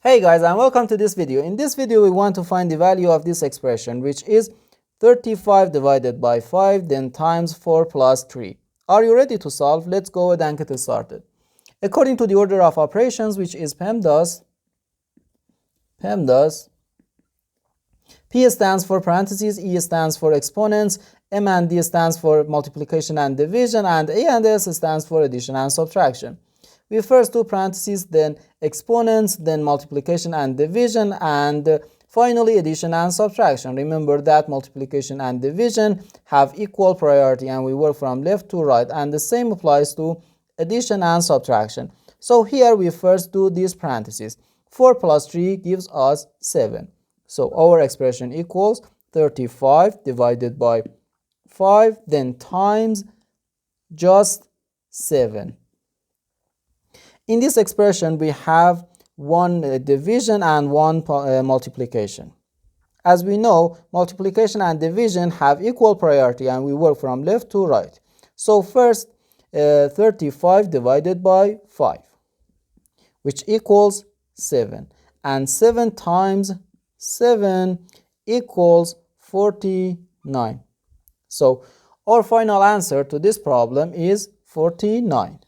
Hey guys, and welcome to this video. In this video we want to find the value of this expression, which is 35 divided by 5 then times 4 plus 3. Are you ready to solve? Let's go ahead and get started. According to the order of operations, which is PEMDAS, P stands for parentheses, E stands for exponents, M and D stands for multiplication and division, and A and S stands for addition and subtraction. We first do parentheses, then exponents, then multiplication and division, and finally addition and subtraction. Remember that multiplication and division have equal priority and we work from left to right, and the same applies to addition and subtraction. So here we first do these parentheses. 4 plus 3 gives us 7. So our expression equals 35 divided by 5 then times just 7. In this expression, we have one division and one multiplication. As we know, multiplication and division have equal priority and we work from left to right. So first, 35 divided by 5, which equals 7. And 7 times 7 equals 49. So our final answer to this problem is 49.